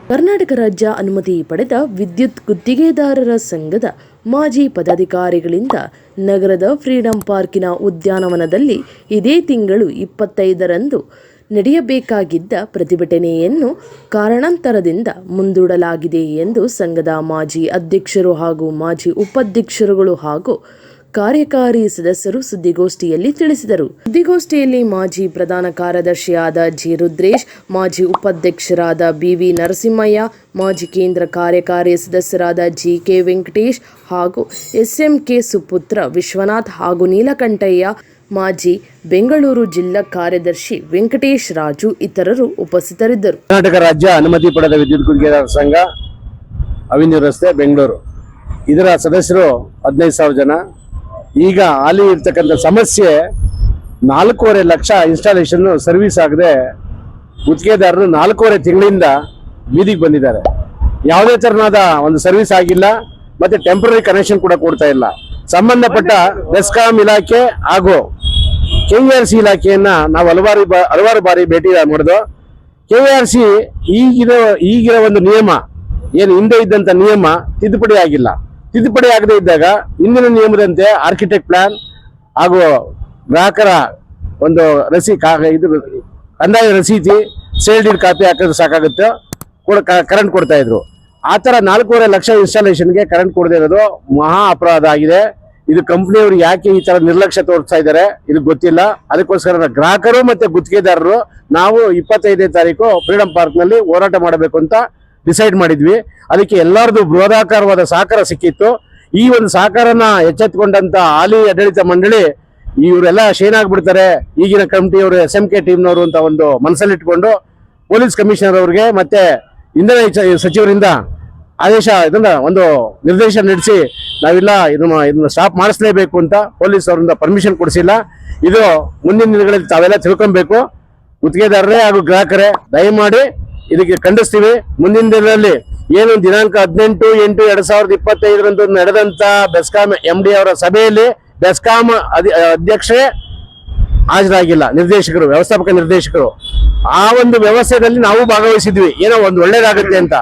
ಕರ್ನಾಟಕ ರಾಜ್ಯ ಅನುಮತಿ ಪಡೆದ ವಿದ್ಯುತ್ ಗುತ್ತಿಗೆದಾರರ ಸಂಘದ ಮಾಜಿ ಪದಾಧಿಕಾರಿಗಳಿಂದ ನಗರದ ಫ್ರೀಡಂ ಪಾರ್ಕಿನ ಉದ್ಯಾನವನದಲ್ಲಿ ಇದೇ ತಿಂಗಳು 25ರಂದು ನಡೆಯಬೇಕಾಗಿದ್ದ ಪ್ರತಿಭಟನೆಯನ್ನು ಕಾರಣಾಂತರದಿಂದ ಮುಂದೂಡಲಾಗಿದೆ ಎಂದು ಸಂಘದ ಮಾಜಿ ಅಧ್ಯಕ್ಷರು ಹಾಗೂ ಮಾಜಿ ಉಪಾಧ್ಯಕ್ಷರುಗಳು ಹಾಗೂ ಕಾರ್ಯಕಾರಿ ಸದಸ್ಯರು ಸುದ್ದಿಗೋಷ್ಠಿಯಲ್ಲಿ ತಿಳಿಸಿದರು. ಸುದ್ದಿಗೋಷ್ಠಿಯಲ್ಲಿ ಮಾಜಿ ಪ್ರಧಾನ ಕಾರ್ಯದರ್ಶಿಯಾದ ಜಿ. ರುದ್ರೇಶ್, ಮಾಜಿ ಉಪಾಧ್ಯಕ್ಷರಾದ ಬಿ. ನರಸಿಂಹಯ್ಯ, ಮಾಜಿ ಕೇಂದ್ರ ಕಾರ್ಯಕಾರಿ ಸದಸ್ಯರಾದ ಜಿ. ಕೆ. ವೆಂಕಟೇಶ್ ಹಾಗೂ ಎಸ್.ಎಂ.ಕೆ. ಸುಪುತ್ರ ವಿಶ್ವನಾಥ್ ಹಾಗೂ ನೀಲಕಂಠಯ್ಯ, ಮಾಜಿ ಬೆಂಗಳೂರು ಜಿಲ್ಲಾ ಕಾರ್ಯದರ್ಶಿ ವೆಂಕಟೇಶ್ ರಾಜು ಇತರರು ಉಪಸ್ಥಿತರಿದ್ದರು. ಕರ್ನಾಟಕ ರಾಜ್ಯ ಅನುಮತಿ ಪಡೆದ ವಿದ್ಯುತ್ ಗುತ್ತಿಗೆದಾರರ ಸಂಘ, ಅವೆನ್ಯೂ ರಸ್ತೆ, ಬೆಂಗಳೂರು. ಇದರ ಸದಸ್ಯರು 15,000 ಜನ. ಈಗ ಹಾಲಿ ಇರ್ತಕ್ಕಂಥ ಸಮಸ್ಯೆ 4.5 ಲಕ್ಷ ಇನ್ಸ್ಟಾಲೇಷನ್ ಸರ್ವಿಸ್ ಆಗದೆ ಗುತ್ತಿಗೆದಾರರು 4.5 ತಿಂಗಳಿಂದ ಬೀದಿಗೆ ಬಂದಿದ್ದಾರೆ. ಯಾವುದೇ ತರನಾದ ಒಂದು ಸರ್ವಿಸ್ ಆಗಿಲ್ಲ, ಮತ್ತೆ ಟೆಂಪರರಿ ಕನೆಕ್ಷನ್ ಕೂಡ ಕೊಡ್ತಾ ಇಲ್ಲ. ಸಂಬಂಧಪಟ್ಟ ಬೆಸ್ಕಾಂ ಇಲಾಖೆ ಹಾಗೂ KERC ಇಲಾಖೆಯನ್ನ ನಾವು ಹಲವಾರು ಬಾರಿ ಭೇಟಿ ಮಾಡಿದ್ವು. KERC ಈಗಿರೋ ಒಂದು ನಿಯಮ ಏನು ಹಿಂದೆ ಇದ್ದಂತ ನಿಯಮ ತಿದ್ದುಪಡಿ ಆಗಿಲ್ಲ. ತಿದ್ದುಪಡಿ ಆಗದೆ ಇದ್ದಾಗ ಇಂದಿನ ನಿಯಮದಂತೆ ಆರ್ಕಿಟೆಕ್ಟ್ ಪ್ಲಾನ್ ಹಾಗೂ ಗ್ರಾಹಕರ ಒಂದು ಕಂದಾಯ ರಸೀದಿ, ಸೇಲ್ ಡೀಡ್ ಕಾಪಿ ಹಾಕಿದ್ರೆ ಸಾಕಾಗುತ್ತೆ, ಕರೆಂಟ್ ಕೊಡ್ತಾ ಇದ್ರು. ಆ ತರ 4.5 ಲಕ್ಷ ಇನ್ಸ್ಟಾಲೇಷನ್ಗೆ ಕರೆಂಟ್ ಕೊಡದೇ ಇರೋದು ಮಹಾ ಅಪರಾಧ ಆಗಿದೆ. ಇದು ಕಂಪ್ನಿಯವರು ಯಾಕೆ ಈ ತರ ನಿರ್ಲಕ್ಷ್ಯ ತೋರಿಸ್ತಾ ಇದ್ದಾರೆ ಇದು ಗೊತ್ತಿಲ್ಲ. ಅದಕ್ಕೋಸ್ಕರ ಗ್ರಾಹಕರು ಮತ್ತೆ ಗುತ್ತಿಗೆದಾರರು ನಾವು 25ನೇ ತಾರೀಕು ಫ್ರೀಡಂ ಪಾರ್ಕ್ ನಲ್ಲಿ ಹೋರಾಟ ಮಾಡಬೇಕು ಅಂತ ಡಿಸೈಡ್ ಮಾಡಿದ್ವಿ. ಅದಕ್ಕೆ ಎಲ್ಲರದು ಬೃಹದಾಕಾರವಾದ ಸಹಕಾರ ಸಿಕ್ಕಿತ್ತು. ಈ ಒಂದು ಸಹಕಾರನ ಎಚ್ಚೆತ್ತುಕೊಂಡಂತ ಹಾಲಿ ಆಡಳಿತ ಮಂಡಳಿ ಇವರೆಲ್ಲ ಶೇನಾಗ್ಬಿಡ್ತಾರೆ, ಈಗಿನ ಕಮಿಟಿಯವರು SMK ಟೀಮ್ನವರು ಅಂತ ಒಂದು ಮನಸ್ಸಲ್ಲಿಟ್ಕೊಂಡು ಪೊಲೀಸ್ ಕಮಿಷನರ್ ಅವ್ರಿಗೆ ಮತ್ತೆ ಇಂಧನ ಸಚಿವರಿಂದ ಆದೇಶ ಒಂದು ನಿರ್ದೇಶನ ನಡೆಸಿ ನಾವಿಲ್ಲ ಇದನ್ನ ಸ್ಟಾಪ್ ಮಾಡಿಸಲೇಬೇಕು ಅಂತ ಪೊಲೀಸ್ ಅವರಿಂದ ಪರ್ಮಿಷನ್ ಕೊಡಿಸಿಲ್ಲ. ಇದು ಮುಂದಿನ ದಿನಗಳಲ್ಲಿ ತಾವೆಲ್ಲ ತಿಳ್ಕೊಬೇಕು. ಗುತ್ತಿಗೆದಾರರೇ ಹಾಗೂ ಗ್ರಾಹಕರೇ ದಯಮಾಡಿ ಇದಕ್ಕೆ ಖಂಡಿಸ್ತೀವಿ. ಮುಂದಿನ ದಿನದಲ್ಲಿ ಏನು ದಿನಾಂಕ 18/8/2025 ನಡೆದಂತ ಬೆಸ್ಕಾಂ MD ಅವರ ಸಭೆಯಲ್ಲಿ ಬೆಸ್ಕಾಂ ಅಧ್ಯಕ್ಷರೇ ಹಾಜರಾಗಿಲ್ಲ, ನಿರ್ದೇಶಕರು, ವ್ಯವಸ್ಥಾಪಕ ನಿರ್ದೇಶಕರು. ಆ ಒಂದು ವ್ಯವಸ್ಥೆಯಲ್ಲಿ ನಾವು ಭಾಗವಹಿಸಿದ್ವಿ, ಏನೋ ಒಂದು ಒಳ್ಳೇದಾಗುತ್ತೆ ಅಂತ.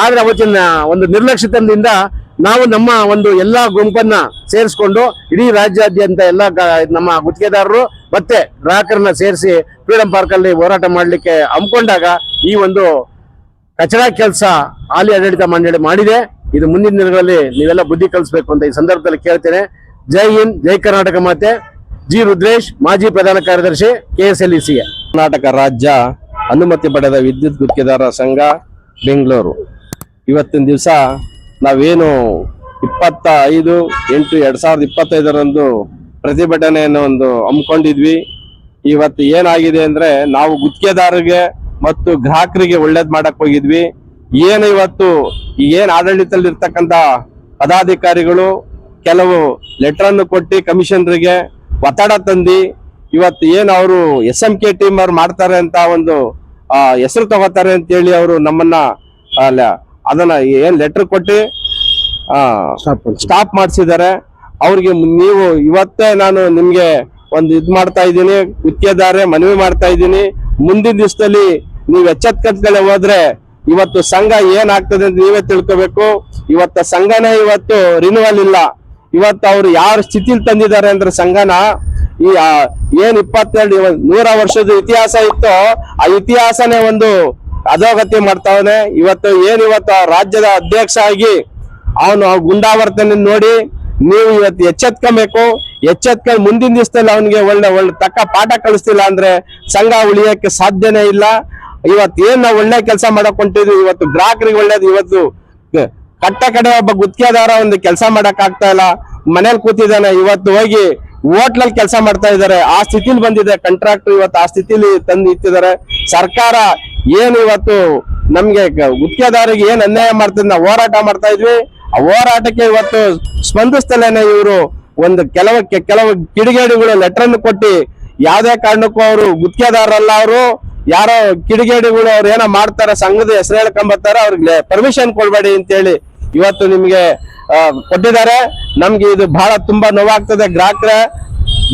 ಆದ್ರೆ ಅವತ್ತಿನ ಒಂದು ನಿರ್ಲಕ್ಷ್ಯತನದಿಂದ ನಾವು ನಮ್ಮ ಒಂದು ಎಲ್ಲಾ ಗುಂಪನ್ನ ಸೇರಿಸ್ಕೊಂಡು ಇಡೀ ರಾಜ್ಯಾದ್ಯಂತ ಎಲ್ಲ ನಮ್ಮ ಗುತ್ತಿಗೆದಾರರು ಮತ್ತೆ ಗ್ರಾಹಕರನ್ನ ಸೇರಿಸಿ ಫ್ರೀಡಂ ಪಾರ್ಕ್ ಅಲ್ಲಿ ಹೋರಾಟ ಮಾಡ್ಲಿಕ್ಕೆ ಹಮ್ಮಿಕೊಂಡಾಗ ಈ ಒಂದು ಕಚರಾ ಕೆಲಸ ಹಾಲಿ ಆಡಳಿತ ಮಂಡಳಿ ಮಾಡಿದೆ. ಇದು ಮುಂದಿನ ದಿನಗಳಲ್ಲಿ ನೀವೆಲ್ಲ ಬುದ್ಧಿ ಕಲಿಸಬೇಕು ಅಂತ ಈ ಸಂದರ್ಭದಲ್ಲಿ ಕೇಳ್ತೇನೆ. ಜೈ ಹಿಂದ್, ಜೈ ಕರ್ನಾಟಕ ಮಾತೆ. ಜಿ. ರುದ್ರೇಶ್, ಮಾಜಿ ಪ್ರಧಾನ ಕಾರ್ಯದರ್ಶಿ, KSLEC. ಕರ್ನಾಟಕ ರಾಜ್ಯ ಅನುಮತಿ ಪಡೆದ ವಿದ್ಯುತ್ ಗುತ್ತಿಗೆದಾರರ ಸಂಘ, ಬೆಂಗಳೂರು. ಇವತ್ತಿನ ದಿವಸ ನಾವೇನು 25/8/2025 ಪ್ರತಿಭಟನೆಯನ್ನು ಹಮ್ಮಿಕೊಂಡಿದ್ವಿ. ಇವತ್ತು ಏನಾಗಿದೆ ಅಂದ್ರೆ ನಾವು ಗುತ್ತಿಗೆದಾರರಿಗೆ ಮತ್ತು ಗ್ರಾಹಕರಿಗೆ ಒಳ್ಳೇದ್ ಮಾಡಕ್ ಹೋಗಿದ್ವಿ. ಏನು ಇವತ್ತು ಏನ್ ಆಡಳಿತದಲ್ಲಿ ಇರ್ತಕ್ಕಂತ ಪದಾಧಿಕಾರಿಗಳು ಕೆಲವು ಲೆಟರ್ ಅನ್ನು ಕೊಟ್ಟು ಕಮಿಷನರಿಗೆ ಒತ್ತಡ ತಂದಿ ಇವತ್ತು ಏನು ಅವರು SMK ಟೀಮ್ ಅವ್ರು ಮಾಡ್ತಾರೆ ಅಂತ ಒಂದು ಹೆಸರು ತಗೋತಾರೆ ಅಂತ ಹೇಳಿ ಅವರು ನಮ್ಮನ್ನ ಅದನ್ನ ಏನ್ ಲೆಟರ್ ಕೊಟ್ಟು ಸ್ಟಾಪ್ ಮಾಡಿಸಿದ್ದಾರೆ. ಅವ್ರಿಗೆ ನೀವು ಇವತ್ತೇ ನಾನು ನಿಮ್ಗೆ ಒಂದು ಮಾಡ್ತಾ ಇದ್ದೀನಿ, ಗುತ್ತಿಗೆದಾರ ಮನವಿ ಮಾಡ್ತಾ ಇದ್ದೀನಿ. ಮುಂದಿನ ದಿವಸದಲ್ಲಿ ನೀವು ಎಚ್ಚೆತ್ಕತ್ಗಳೇ ಹೋದ್ರೆ ಇವತ್ತು ಸಂಘ ಏನಾಗ್ತದೆ ಅಂತ ನೀವೇ ತಿಳ್ಕೋಬೇಕು. ಇವತ್ತ ಸಂಘನೇ ಇವತ್ತು ರಿನ್ಯೂವಲ್ ಇಲ್ಲ. ಇವತ್ತು ಅವ್ರು ಯಾವ ಸ್ಥಿತಿಲಿ ತಂದಿದ್ದಾರೆ ಅಂದ್ರೆ ಸಂಘನ ಈ ಏನ್ 100 ವರ್ಷದ ಇತಿಹಾಸ ಇತ್ತು, ಆ ಇತಿಹಾಸನೇ ಒಂದು ಅಧೋಗತಿ ಮಾಡ್ತಾವನೆ. ಇವತ್ತು ರಾಜ್ಯದ ಅಧ್ಯಕ್ಷ ಆಗಿ ಅವನು ಗುಂಡಾವರ್ತನೆ ನೋಡಿ ನೀವು ಇವತ್ತು ಎಚ್ಚೆತ್ಕೊಬೇಕು. ಎಚ್ಚೆತ್ಕೊಂಡು ಮುಂದಿನ ದಿವಸದಲ್ಲಿ ಅವನಿಗೆ ಒಳ್ಳೆ ತಕ್ಕ ಪಾಠ ಕಲಿಸ್ತಿಲ್ಲ ಅಂದ್ರೆ ಸಂಘ ಉಳಿಯಕ್ಕೆ ಸಾಧ್ಯನೇ ಇಲ್ಲ. ಏನ್ ನಾವು ಒಳ್ಳೆ ಕೆಲಸ ಮಾಡಕ್ ಹೊಂಟಿದ್ವಿ, ಇವತ್ತು ಗ್ರಾಹಕರಿಗೆ ಒಳ್ಳೇದು. ಇವತ್ತು ಕಟ್ಟ ಕಡೆ ಒಬ್ಬ ಗುತ್ತಿಗೆದಾರ ಒಂದು ಕೆಲಸ ಮಾಡಕ್ ಆಗ್ತಾ ಇಲ್ಲ, ಮನೇಲಿ ಕೂತಿದ್ದಾನೆ. ಇವತ್ತು ಹೋಗಿ ಹೋಟ್ಲಲ್ಲಿ ಕೆಲಸ ಮಾಡ್ತಾ ಇದ್ದಾರೆ. ಆ ಸ್ಥಿತಿಲಿ ಬಂದಿದೆ ಕಾಂಟ್ರಾಕ್ಟರ್. ಇವತ್ತು ಆ ಸ್ಥಿತಿಲಿ ತಂದು ಇಟ್ಟಿದ್ದಾರೆ. ಸರ್ಕಾರ ಏನು ಇವತ್ತು ನಮ್ಗೆ ಗುತ್ತಿಗೆದಾರರಿಗೆ ಏನ್ ಅನ್ಯಾಯ ಮಾಡ್ತದೆ ನಾವು ಹೋರಾಟ ಮಾಡ್ತಾ ಇದ್ವಿ. ಆ ಹೋರಾಟಕ್ಕೆ ಇವತ್ತು ಸ್ಪಂದಿಸ್ತಲೇನೆ ಇವರು ಒಂದು ಕೆಲವು ಕಿಡಿಗೇಡಿಗಳು ಲೆಟರ್ ಅನ್ನು ಕೊಟ್ಟು ಯಾವ್ದೇ ಕಾರಣಕ್ಕೂ ಅವರು ಗುತ್ತಿಗೆದಾರಲ್ಲ, ಅವರು ಯಾರೋ ಕಿಡಿಗೇಡಿಗಳು ಅವ್ರು ಏನೋ ಮಾಡ್ತಾರೆ, ಸಂಘದ ಹೆಸರು ಹೇಳ್ಕೊಂಬರ್ತಾರೆ, ಅವ್ರಿಗೆ ಪರ್ಮಿಷನ್ ಕೊಡ್ಬೇಡಿ ಅಂತ ಹೇಳಿ ಇವತ್ತು ನಿಮ್ಗೆ ಕೊಟ್ಟಿದ್ದಾರೆ. ನಮ್ಗೆ ಇದು ಬಹಳ ತುಂಬಾ ನೋವಾಗ್ತದೆ. ಗ್ರಾಹಕರ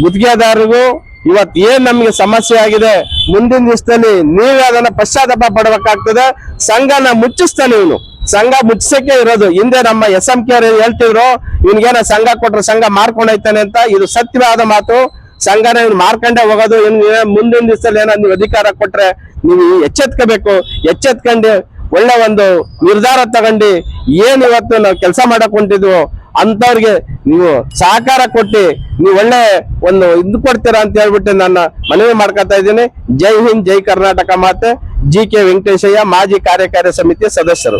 ಗುತ್ತಿಗೆದಾರರಿಗೂ ಇವತ್ ಏನ್ ನಮ್ಗೆ ಸಮಸ್ಯೆ ಆಗಿದೆ, ಮುಂದಿನ ದಿವಸದಲ್ಲಿ ನೀವೇ ಅದನ್ನ ಪಶ್ಚಾತ್ತಾಪ ಪಡ್ಬೇಕಾಗ್ತದೆ. ಸಂಘನ ಮುಚ್ಚಿಸ್ತಾನೆ ಇವನು, ಸಂಘ ಮುಚ್ಚಕ್ಕೆ ಇರೋದು. ಹಿಂದೆ ನಮ್ಮ SMK ಅವರು ಹೇಳ್ತಿದ್ರು, ಇವನ್ಗೇನ ಸಂಘ ಕೊಟ್ರೆ ಸಂಘ ಮಾರ್ಕೊಂಡೈತಾನೆ ಅಂತ. ಇದು ಸತ್ಯವಾದ ಮಾತು. ಸಂಘನ ಇವ್ನು ಮಾರ್ಕೊಂಡೇ ಹೋಗೋದು. ಮುಂದಿನ ದಿವಸದಲ್ಲಿ ಏನೋ ನೀವು ಅಧಿಕಾರ ಕೊಟ್ರೆ ನೀವು ಎಚ್ಚೆತ್ಕೋಬೇಕು. ಎಚ್ಚೆತ್ಕೊಂಡು ಒಳ್ಳೆ ಒಂದು ನಿರ್ಧಾರ ತಗೊಂಡು ಏನ್ ಇವತ್ತು ನಾವು ಕೆಲಸ ಮಾಡಕ್ ಹೊಂಟಿದ್ವು ಅಂತವ್ರಿಗೆ ನೀವು ಸಹಕಾರ ಕೊಟ್ಟು ನೀವು ಒಳ್ಳೆ ಒಂದು ಇದು ಕೊಡ್ತೀರಾ ಅಂತ ಹೇಳ್ಬಿಟ್ಟು ನಾನು ಮನವಿ ಮಾಡ್ಕೊತಾ ಇದ್ದೀನಿ. ಜೈ ಹಿಂದ್, ಜೈ ಕರ್ನಾಟಕ ಮಾತೆ. GK ವೆಂಕಟೇಶಯ್ಯ, ಮಾಜಿ ಕಾರ್ಯಕಾರಿ ಸಮಿತಿ ಸದಸ್ಯರು.